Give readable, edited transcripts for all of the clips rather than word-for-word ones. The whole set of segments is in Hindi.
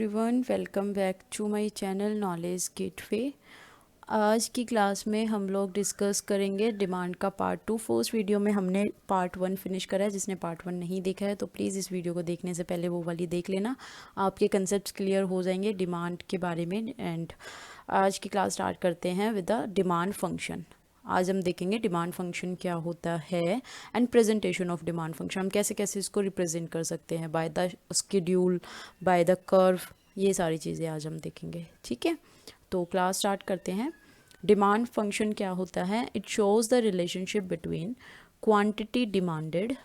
Everyone, welcome back to my channel knowledge gateway. आज की क्लास में हम लोग डिस्कस करेंगे डिमांड का पार्ट 2। फर्स्ट वीडियो में हमने पार्ट 1 फिनिश करा है। जिसने पार्ट 1 नहीं देखा है तो प्लीज़ इस वीडियो को देखने से पहले वो वाली देख लेना, आपके कंसेप्ट क्लियर हो जाएंगे डिमांड के बारे में। एंड आज की क्लास स्टार्ट करते हैं विद द डिमांड फंक्शन। आज हम देखेंगे डिमांड फंक्शन क्या होता है and presentation of demand function. हम कैसे कैसे इसको रिप्रेजेंट कर सकते हैं, by the schedule, by the curve, ये सारी चीज़ें आज हम देखेंगे। ठीक है, तो क्लास स्टार्ट करते हैं। डिमांड फंक्शन क्या होता है? It shows the relationship between quantity demanded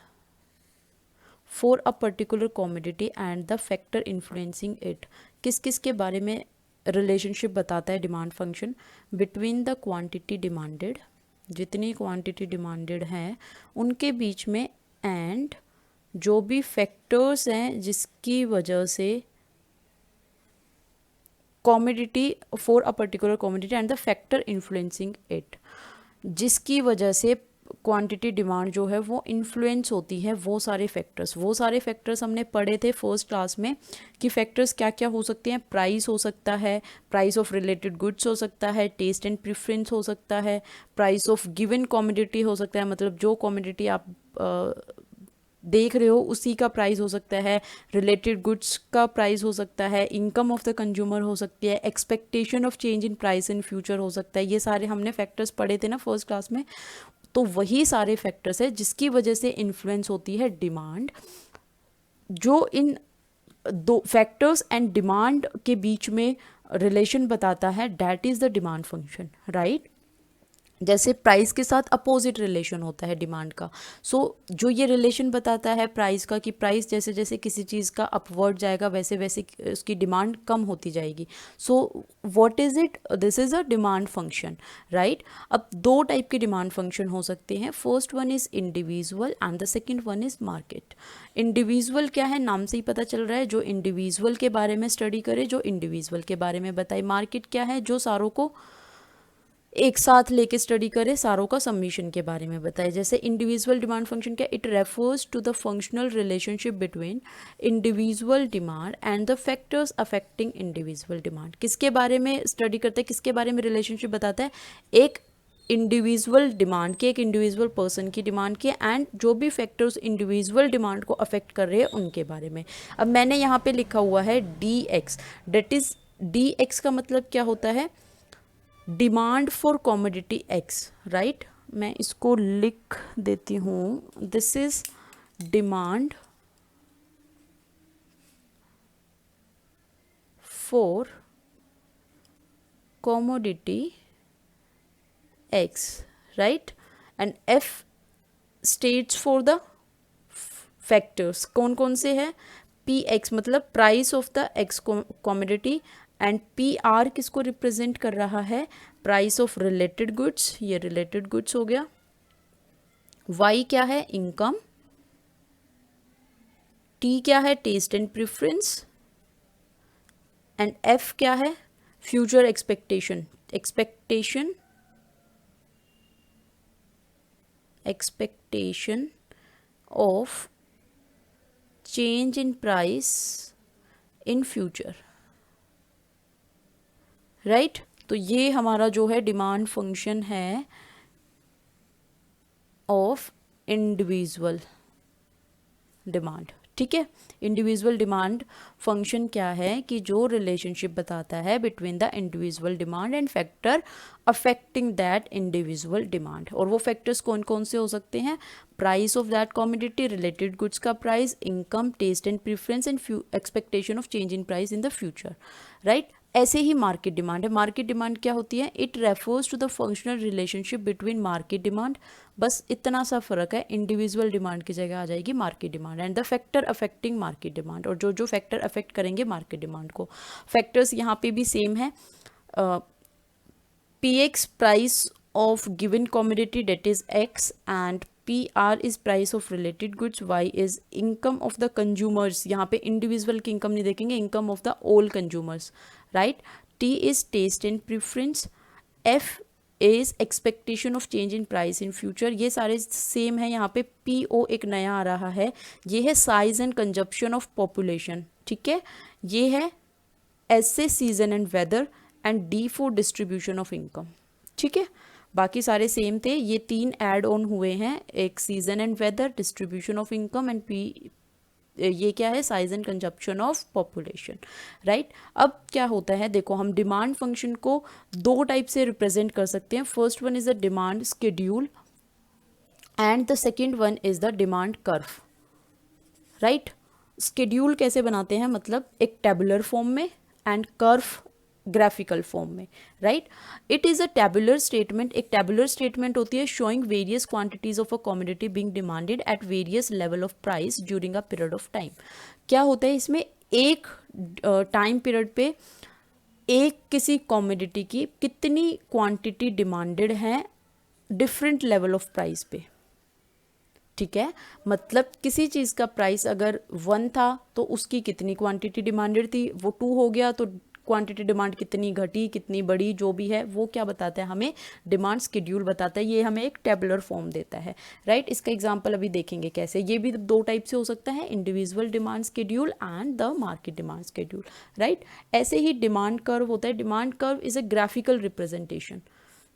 for a particular commodity and the factor influencing it. किस किस के बारे में रिलेशनशिप बताता है demand function? Between the quantity demanded, जितनी क्वांटिटी डिमांडेड है उनके बीच में, एंड जो भी फैक्टर्स हैं जिसकी वजह से commodity for a particular commodity and the factor influencing it, जिसकी वजह से क्वांटिटी डिमांड जो है वो इन्फ्लुएंस होती है। वो सारे फैक्टर्स हमने पढ़े थे फर्स्ट क्लास में कि फैक्टर्स क्या क्या हो सकते हैं। प्राइस हो सकता है, प्राइस ऑफ रिलेटेड गुड्स हो सकता है, टेस्ट एंड प्रेफरेंस हो सकता है, प्राइस ऑफ गिवन कॉमोडिटी हो सकता है, मतलब जो कॉमोडिटी आप देख रहे हो उसी का प्राइस हो सकता है, रिलेटेड गुड्स का प्राइस हो सकता है, इनकम ऑफ द कंज्यूमर हो सकती है, expectation of change in price in future हो सकता है। ये सारे हमने फैक्टर्स पढ़े थे ना फर्स्ट क्लास में। तो वही सारे फैक्टर्स है जिसकी वजह से इन्फ्लुएंस होती है डिमांड। जो इन दो फैक्टर्स एंड डिमांड के बीच में रिलेशन बताता है, that is the demand function, right. जैसे प्राइस के साथ अपोजिट रिलेशन होता है डिमांड का। जो ये रिलेशन बताता है प्राइस का, कि प्राइस जैसे जैसे किसी चीज़ का अपवर्ड जाएगा वैसे वैसे उसकी डिमांड कम होती जाएगी। What is it? This is a demand function, right. अब दो टाइप के डिमांड फंक्शन हो सकते हैं। First one is individual and the second one is market. Individual क्या है? नाम से ही पता चल रहा है, जो इंडिविजुअल के बारे में स्टडी करे, जो इंडिविजुअल के बारे में बताए। मार्केट क्या है? जो सारों को एक साथ लेके स्टडी करे, सारों का सबमिशन के बारे में बताए। जैसे इंडिविजुअल डिमांड फंक्शन क्या? It refers to the functional relationship between individual demand and the factors affecting individual demand. किसके बारे में स्टडी करते हैं, किसके बारे में रिलेशनशिप बताता है? एक इंडिविजुअल डिमांड के, एक इंडिविजुअल पर्सन की डिमांड के, एंड जो भी फैक्टर्स इंडिविजुअल डिमांड को अफेक्ट कर रहे हैं उनके बारे में। अब मैंने यहाँ पे लिखा हुआ है D X, that is D X का मतलब क्या होता है? Demand for commodity X, right. मैं इसको लिख देती हूँ। This is demand for commodity X, right. And F states for the factors. कौन कौन से हैं? पी एक्स मतलब price of the X commodity, and P R किसको रिप्रेजेंट कर रहा है? प्राइस ऑफ रिलेटेड गुड्स, ये रिलेटेड गुड्स हो गया। वाई क्या है? इनकम। टी क्या है? Taste and preference. And F क्या है? Future expectation, expectation of change in price in future, right. तो ये हमारा जो है डिमांड फंक्शन है ऑफ इंडिविजुअल डिमांड, ठीक है। इंडिविजुअल डिमांड फंक्शन क्या है? कि जो रिलेशनशिप बताता है between the individual demand and factor affecting that individual demand. और वो फैक्टर्स कौन कौन से हो सकते हैं? Price of that commodity, related goods का price, income, taste and preference, and expectation of change in price in the future, right. ऐसे ही मार्केट डिमांड है। मार्केट डिमांड क्या होती है? It refers to the functional relationship between market demand, बस इतना सा फर्क है, इंडिविजुअल डिमांड की जगह आ जाएगी market demand, and the factor affecting market demand. और जो जो फैक्टर अफेक्ट करेंगे मार्केट डिमांड को। फैक्टर्स यहाँ पे भी सेम है। P X price of given commodity, that is X, and P R is price of related goods, Y is income of the consumers. यहाँ पे इंडिविजुअल की इनकम नहीं देखेंगे, income of the all consumers, right. T is taste and preference, F is expectation of change in price in future. ये सारे सेम है। यहाँ पे पी ओ एक नया आ रहा है, ये है size and consumption of population, ठीक है। ये है एस से season and weather, and D for distribution of income. ठीक है, बाकी सारे सेम थे, ये 3 ऐड ऑन हुए हैं, एक season and weather, distribution of income, and P ये क्या है, size and consumption of population, right. अब क्या होता है, देखो हम डिमांड फंक्शन को 2 टाइप से रिप्रेजेंट कर सकते हैं। First one is the demand schedule and the second one is the demand curve, right. Schedule कैसे बनाते हैं, मतलब एक टेबुलर फॉर्म में, एंड कर्व ग्राफिकल फॉर्म में, right. It is a tabular statement, एक टेबुलर स्टेटमेंट होती है showing various quantities of a commodity being demanded eight various level of price during a period of time. क्या होता है इसमें, एक टाइम पीरियड पे एक किसी कमोडिटी की कितनी क्वांटिटी डिमांडेड है डिफरेंट लेवल ऑफ प्राइस पे। ठीक है, मतलब किसी चीज़ का प्राइस अगर 1 था तो उसकी कितनी क्वांटिटी डिमांडेड थी, वो 2 हो गया तो क्वांटिटी डिमांड कितनी घटी, कितनी बड़ी, जो भी है वो क्या बताता है हमें, डिमांड स्केड्यूल बताता है। ये हमें एक टेबुलर फॉर्म देता है, राइट। इसका एग्जांपल अभी देखेंगे कैसे। ये भी 2 टाइप से हो सकता है, individual demand schedule and the market demand schedule, right. ऐसे ही डिमांड कर्व होता है। Demand curve is a graphical representation,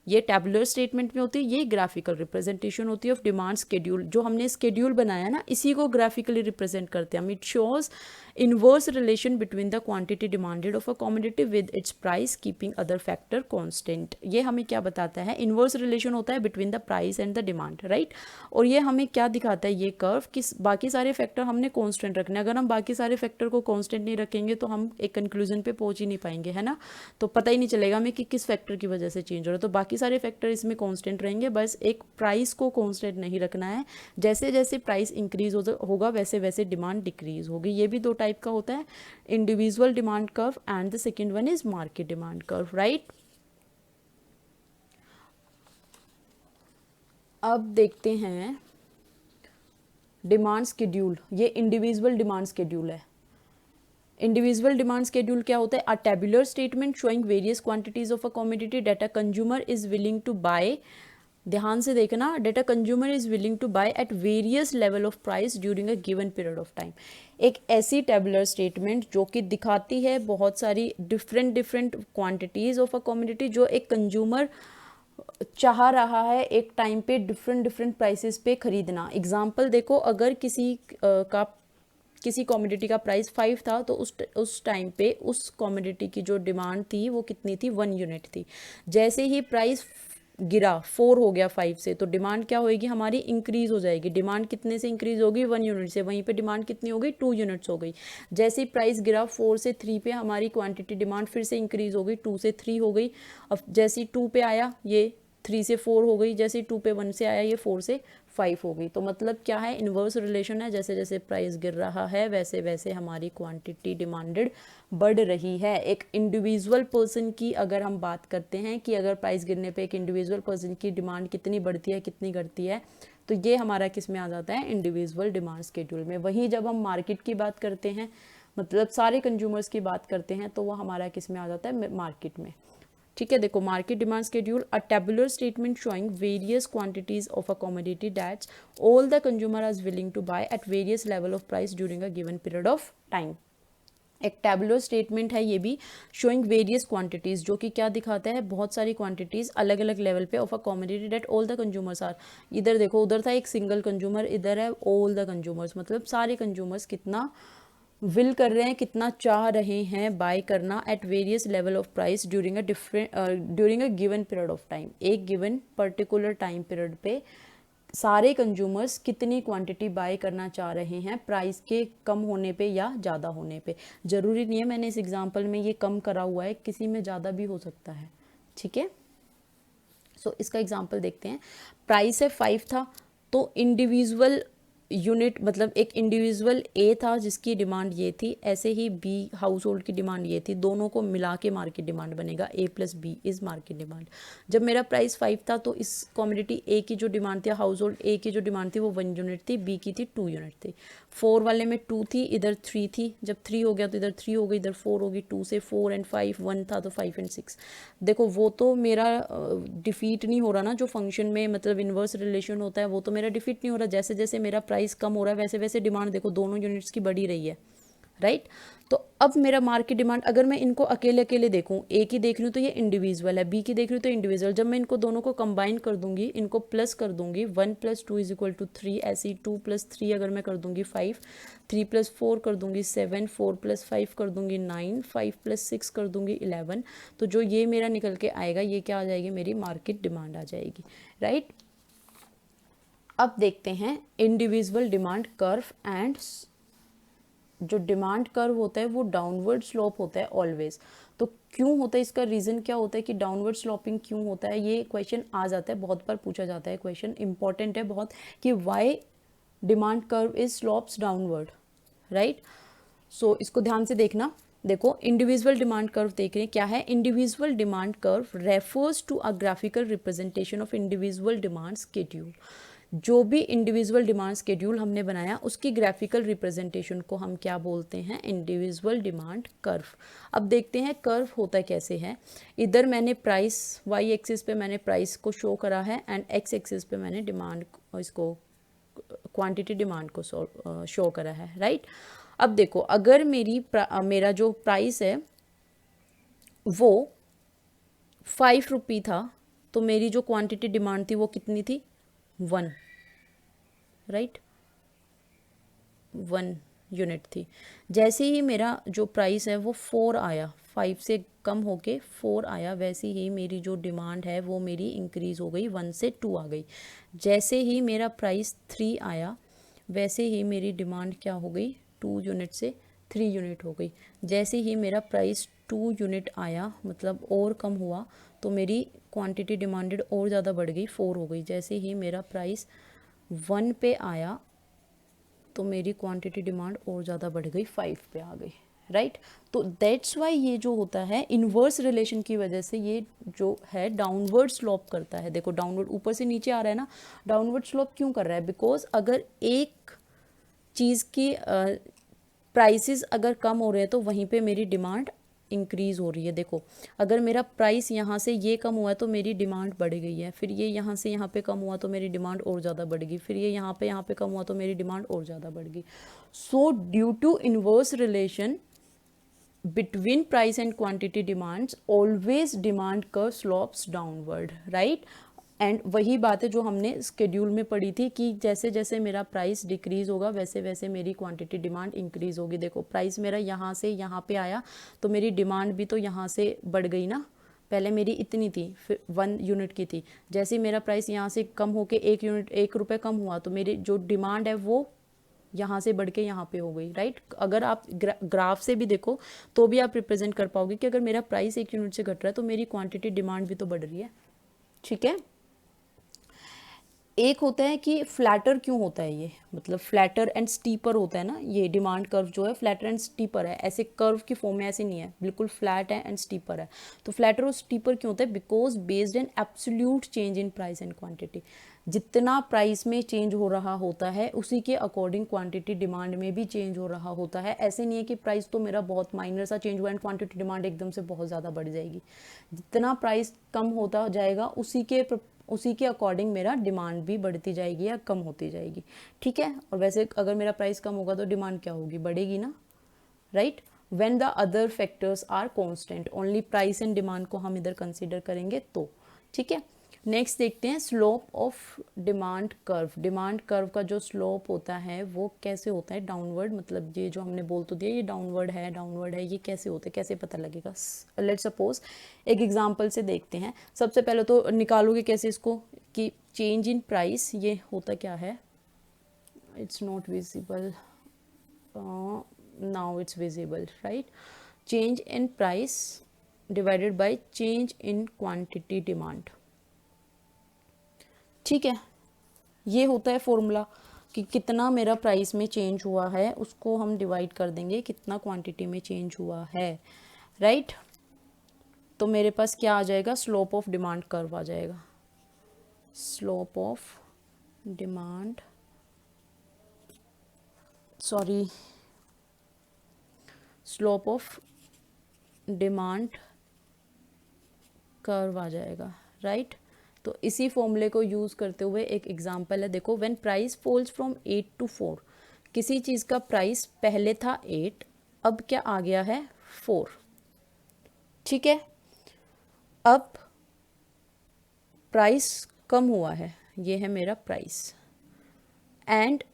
ये टैबुलर स्टेटमेंट में होती है, ये ग्राफिकल रिप्रेजेंटेशन होती है ऑफ डिमांड स्केड्यूल। जो हमने स्केड्यूल बनाया ना, इसी को ग्राफिकली रिप्रेजेंट करते हैं हम। It shows inverse relation between the quantity demanded of a commodity with its price keeping other factor constant. ये हमें क्या बताता है, इनवर्स रिलेशन होता है between the price and the demand, right. और ये हमें क्या दिखाता है, ये कर्व, कि बाकी सारे फैक्टर हमने कांस्टेंट रखने हैं। अगर हम बाकी सारे फैक्टर को कांस्टेंट नहीं रखेंगे तो हम एक कंक्लूजन पे पहुंच ही नहीं पाएंगे, है ना। तो पता ही नहीं चलेगा हमें कि किस फैक्टर की वजह से चेंज हो रहा है। तो बाकी सारे फैक्टर इसमें कांस्टेंट रहेंगे, बस एक प्राइस को कांस्टेंट नहीं रखना है। जैसे जैसे प्राइस इंक्रीज होगा वैसे वैसे डिमांड डिक्रीज होगी। ये भी 2 टाइप का होता है, individual demand curve and the second one is market demand curve, right. अब देखते हैं डिमांड स्केड्यूल। ये इंडिविजुअल डिमांड स्केड्यूल है। इंडिविजुअल डिमांड स्केड्यूल क्या होता है, a tabular statement showing various quantities of a commodity that a consumer is willing to buy, ध्यान से देखना, that a consumer is willing to buy at various level of price during a given period of time. एक ऐसी टेबुलर स्टेटमेंट जो कि दिखाती है बहुत सारी different quantities of a commodity जो एक कंज्यूमर चाह रहा है एक टाइम पे डिफरेंट प्राइसेस पे खरीदना। एग्जांपल देखो, अगर किसी कमोडिटी का प्राइस 5 था तो उस टाइम पे उस कमोडिटी की जो डिमांड थी वो कितनी थी, 1 यूनिट थी। जैसे ही प्राइस गिरा 4 हो गया 5 से, तो डिमांड क्या होएगी हमारी, इंक्रीज हो जाएगी। डिमांड कितने से इंक्रीज होगी, 1 यूनिट से। वहीं पे डिमांड कितनी हो गई, 2 यूनिट्स हो गई। जैसे ही प्राइस गिरा 4 से 3 पे, हमारी क्वांटिटी डिमांड फिर से इंक्रीज हो गई, 2 से 3 हो गई। अब जैसे ही 2 पे आया ये 3 से 4 हो गई, जैसे 2 पे 1 से आया ये 4 से 5 हो गई। तो मतलब क्या है, इन्वर्स रिलेशन है, जैसे जैसे प्राइस गिर रहा है वैसे वैसे हमारी क्वांटिटी डिमांडेड बढ़ रही है। एक इंडिविजुअल पर्सन की अगर हम बात करते हैं कि अगर प्राइस गिरने पे एक इंडिविजुअल पर्सन की डिमांड कितनी बढ़ती है कितनी घटती है, तो ये हमारा किस में आ जाता है, इंडिविजुअल डिमांड स्केड्यूल में। वहीं जब हम मार्केट की बात करते हैं, मतलब सारे कंज्यूमर्स की बात करते हैं, तो वो हमारा किस में आ जाता है, मार्केट में। ठीक है, देखो market demand schedule, a tabular statement showing various quantities of a commodity that's all the consumer are willing to buy at various level of price during a given period of time. एक टेबुलर स्टेटमेंट है ये भी, शोइंग वेरियस क्वांटिटीज, जो कि क्या दिखाता है, बहुत सारी क्वांटिटीज अलग अलग लेवल पे of a commodity that all the consumers are, इधर देखो उधर था एक सिंगल कंज्यूमर, इधर है ऑल द कंज्यूमर्स, मतलब सारे कंज्यूमर्स कितना विल कर रहे हैं, कितना चाह रहे हैं बाय करना eight various level of price during a given period of time. एक गिवन पर्टिकुलर टाइम पीरियड पे सारे कंज्यूमर्स कितनी क्वांटिटी बाय करना चाह रहे हैं, प्राइस के कम होने पे या ज़्यादा होने पे। ज़रूरी नहीं है मैंने इस एग्जांपल में ये कम करा हुआ है, किसी में ज़्यादा भी हो सकता है। ठीक है, सो इसका एग्जांपल देखते हैं। प्राइस है 5 था, तो इंडिविजुअल यूनिट, मतलब एक इंडिविजुअल ए था जिसकी डिमांड ये थी, ऐसे ही बी हाउस होल्ड की डिमांड ये थी, दोनों को मिला के मार्केट डिमांड बनेगा, A plus B is market demand. जब मेरा प्राइस 5 था तो इस कमोडिटी ए की जो डिमांड थी, हाउस होल्ड ए की जो डिमांड थी वो 1 यूनिट थी, बी की थी 2 यूनिट थी। 4 वाले में 2 थी, इधर 3 थी, जब 3 हो गया तो इधर 3 हो गई, इधर 4 होगी, 2 से 4 एंड 5, 1 था तो 5 एंड 6। देखो वो तो मेरा डिफीट नहीं हो रहा ना, जो फंक्शन में मतलब इन्वर्स रिलेशन होता है वो तो मेरा डिफीट नहीं हो रहा। जैसे जैसे मेरा प्राइस कम हो रहा है वैसे वैसे डिमांड देखो दोनों यूनिट्स की बढ़ी रही है, राइट। तो अब मेरा मार्केट डिमांड, अगर मैं इनको अकेले अकेले देखूं, ए की देख रही हूँ तो ये इंडिविजुअल है, बी की देख रही हूँ तो इंडिविजुअल, जब मैं इनको दोनों को कंबाइन कर दूंगी, इनको प्लस कर दूंगी, 1 + 2 = 3, ऐसी 2 + 3 अगर मैं कर दूंगी 5, 3 + 4 कर दूंगी 7, 4 + 5 कर दूंगी 9, 5 + 6 कर दूंगी 11, तो जो ये मेरा निकल के आएगा ये क्या आ जाएगी, मेरी मार्केट डिमांड आ जाएगी, राइट। अब देखते हैं इंडिविजुअल डिमांड कर्व एंड जो डिमांड कर्व होता है वो डाउनवर्ड स्लोप होता है ऑलवेज। तो क्यों होता है, इसका रीज़न क्या होता है कि डाउनवर्ड स्लोपिंग क्यों होता है, ये क्वेश्चन आ जाता है, बहुत बार पूछा जाता है क्वेश्चन, इंपॉर्टेंट है बहुत, कि why demand curve is slopes downward, right. So इसको ध्यान से देखना। देखो इंडिविजुअल डिमांड कर्व देख रहे हैं, क्या है individual demand curve, refers to a graphical representation of individual demand schedule. जो भी इंडिविजुअल डिमांड स्केड्यूल हमने बनाया उसकी ग्राफिकल रिप्रेजेंटेशन को हम क्या बोलते हैं, इंडिविजुअल डिमांड कर्व। अब देखते हैं कर्व होता कैसे है। इधर मैंने प्राइस, वाई एक्सिस पे मैंने प्राइस को शो करा है एंड एक्स एक्सिस पे मैंने डिमांड, इसको क्वांटिटी डिमांड को शो करा है, राइट। अब देखो अगर मेरा जो प्राइस है वो 5 रुपये था, तो मेरी जो क्वांटिटी डिमांड थी वो कितनी थी, 1, राइट, 1 यूनिट थी। जैसे ही मेरा जो प्राइस है वो 4 आया, 5 से कम होके 4 आया, वैसे ही मेरी जो डिमांड है वो मेरी इंक्रीज़ हो गई, 1 से 2 आ गई। जैसे ही मेरा प्राइस 3 आया, वैसे ही मेरी डिमांड क्या हो गई, 2 यूनिट से 3 यूनिट हो गई। जैसे ही मेरा प्राइस 2 यूनिट आया, मतलब और कम हुआ, तो मेरी क्वांटिटी डिमांडेड और ज़्यादा बढ़ गई, 4 हो गई। जैसे ही मेरा प्राइस 1 पे आया, तो मेरी क्वांटिटी डिमांड और ज़्यादा बढ़ गई, 5 पे आ गई, राइट। तो दैट्स वाई ये जो होता है इन्वर्स रिलेशन की वजह से ये जो है डाउनवर्ड स्लोप करता है। देखो डाउनवर्ड ऊपर से नीचे आ रहा है ना, डाउनवर्ड स्लोप क्यों कर रहा है, बिकॉज अगर एक चीज़ की प्राइसेस अगर कम हो रहे हैं तो वहीं पे मेरी डिमांड इंक्रीज़ हो रही है। देखो अगर मेरा प्राइस यहाँ से ये कम हुआ है तो मेरी डिमांड बढ़ गई है, फिर ये यहाँ से यहाँ पे कम हुआ तो मेरी डिमांड और ज़्यादा बढ़ गई, फिर ये यहाँ पे कम हुआ तो मेरी डिमांड और ज़्यादा बढ़ गई। So due to inverse relation between price and quantity demands, always demand curve slopes downward, right। And वही बात है जो हमने स्केड्यूल में पढ़ी थी कि जैसे जैसे मेरा प्राइस डिक्रीज़ होगा वैसे वैसे मेरी क्वांटिटी डिमांड इंक्रीज़ होगी। देखो प्राइस मेरा यहाँ से यहाँ पे आया तो मेरी डिमांड भी तो यहाँ से बढ़ गई ना, पहले मेरी इतनी थी, फिर 1 यूनिट की थी, जैसे मेरा प्राइस यहाँ से कम होके 1 यूनिट 1 रुपये कम हुआ तो मेरी जो डिमांड है वो यहाँ से बढ़ के यहाँ पे हो गई, राइट। अगर आप ग्राफ से भी देखो तो भी आप रिप्रेजेंट कर पाओगे कि अगर मेरा प्राइस 1 यूनिट से घट रहा है तो मेरी क्वांटिटी डिमांड भी तो बढ़ रही है, ठीक है। एक होता है कि फ्लैटर क्यों होता है, ये मतलब फ्लैटर एंड स्टीपर होता है ना, ये डिमांड कर्व जो है फ्लैटर एंड स्टीपर है, ऐसे कर्व की फॉर्म में ऐसे नहीं है, बिल्कुल फ्लैट है एंड स्टीपर है। तो फ्लैटर और स्टीपर क्यों होता है, because based an absolute change in price and quantity. जितना प्राइस में चेंज हो रहा होता है उसी के अकॉर्डिंग क्वांटिटी डिमांड में भी चेंज हो रहा होता है। ऐसे नहीं है कि प्राइस तो मेरा बहुत माइनर सा चेंज हुआ एंड क्वांटिटी डिमांड एकदम से बहुत ज़्यादा बढ़ जाएगी। जितना प्राइस कम होता जाएगा उसी के अकॉर्डिंग मेरा डिमांड भी बढ़ती जाएगी या कम होती जाएगी, ठीक है। और वैसे अगर मेरा प्राइस कम होगा तो डिमांड क्या होगी, बढ़ेगी ना, right. When the other factors are constant, only price and demand को हम इधर कंसीडर करेंगे तो, ठीक है। नेक्स्ट देखते हैं slope of demand curve. Demand curve का जो स्लोप होता है वो कैसे होता है, डाउनवर्ड, मतलब ये जो हमने बोल तो दिया ये डाउनवर्ड है, ये कैसे होता है, कैसे पता लगेगा। लेट्स सपोज एक एग्जांपल से देखते हैं। सबसे पहले तो निकालोगे कैसे इसको कि चेंज इन प्राइस ये होता क्या है, it's not visible, now it's visible, right। change in price divided by change in quantity demand, ठीक है। ये होता है फॉर्मूला कि कितना मेरा प्राइस में चेंज हुआ है उसको हम डिवाइड कर देंगे कितना क्वांटिटी में चेंज हुआ है, राइट। तो मेरे पास क्या आ जाएगा, स्लोप ऑफ डिमांड कर्व आ जाएगा, slope of demand, sorry, slope of demand curve आ जाएगा, राइट। तो इसी फॉर्मूले को यूज़ करते हुए एक एग्जांपल है, देखो when price falls from 8 to 4, किसी चीज़ का प्राइस पहले था 8 अब क्या आ गया है 4, ठीक है। अब प्राइस कम हुआ है, ये है मेरा price, and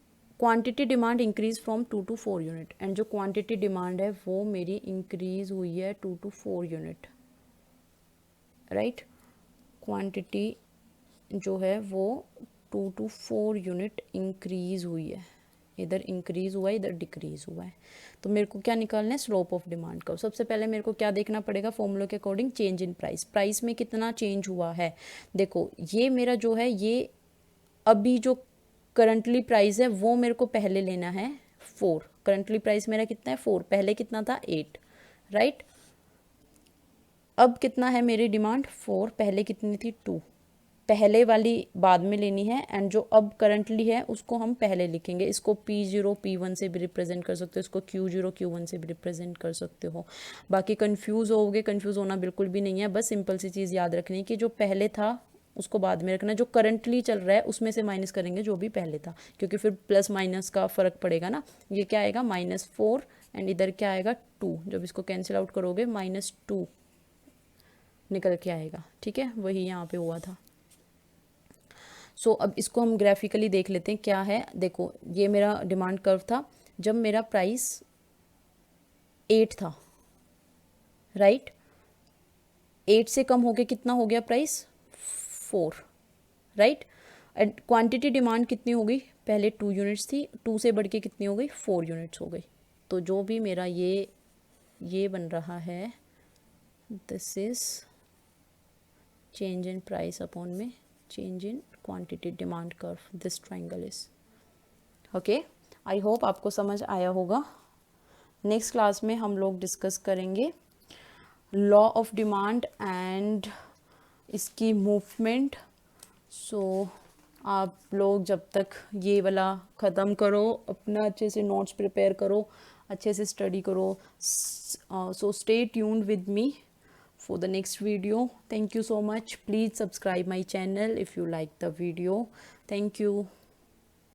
quantity demand increase from 2 to 4 unit, and जो क्वांटिटी डिमांड है वो मेरी इंक्रीज हुई है 2 to 4 यूनिट, राइट। क्वांटिटी जो है वो 2 to 4 यूनिट इंक्रीज हुई है, इधर इंक्रीज हुआ है इधर डिक्रीज हुआ है। तो मेरे को क्या निकालना है, स्लोप ऑफ डिमांड का। सबसे पहले मेरे को क्या देखना पड़ेगा, फॉर्मूला के according change in price, price में कितना चेंज हुआ है। देखो ये मेरा जो है, ये अभी जो करंटली प्राइस है वो मेरे को पहले लेना है 4, करंटली प्राइस मेरा कितना है 4, पहले कितना था 8, राइट। अब कितना है मेरी डिमांड 4, पहले कितनी थी 2, पहले वाली बाद में लेनी है, एंड जो अब करंटली है उसको हम पहले लिखेंगे। इसको P0 P1 से भी रिप्रेजेंट कर सकते हो, इसको Q0 Q1 से भी रिप्रेजेंट कर सकते हो। बाकी कंफ्यूज होगे, कंफ्यूज होना बिल्कुल भी नहीं है, बस सिंपल सी चीज़ याद रखनी है कि जो पहले था उसको बाद में रखना, जो करंटली चल रहा है उसमें से माइनस करेंगे जो भी पहले था, क्योंकि फिर प्लस माइनस का फ़र्क पड़ेगा ना। ये क्या आएगा -4, एंड इधर क्या आएगा 2, जब इसको कैंसिल आउट करोगे -2 निकल के आएगा, ठीक है, वही यहाँ पे हुआ था। सो अब इसको हम ग्राफिकली देख लेते हैं क्या है। देखो ये मेरा डिमांड कर्व था जब मेरा प्राइस 8 था, राइट। 8 से कम हो गया, कितना हो गया price 4, right. And quantity demand कितनी हो गई, पहले 2 यूनिट्स थी, 2 से बढ़ के कितनी हो गई 4 यूनिट्स हो गई। तो जो भी मेरा ये बन रहा है, this is change in price upon में change in quantity demand curve, this triangle is okay. I hope आपको समझ आया होगा। नेक्स्ट क्लास में हम लोग डिस्कस करेंगे लॉ ऑफ डिमांड एंड इसकी मूवमेंट। सो आप लोग जब तक ये वाला ख़त्म करो, अपना अच्छे से नोट्स प्रिपेयर करो, अच्छे से स्टडी करो। So stay tuned with me for the next video. Thank you so much. Please subscribe my channel if you like the video. Thank you.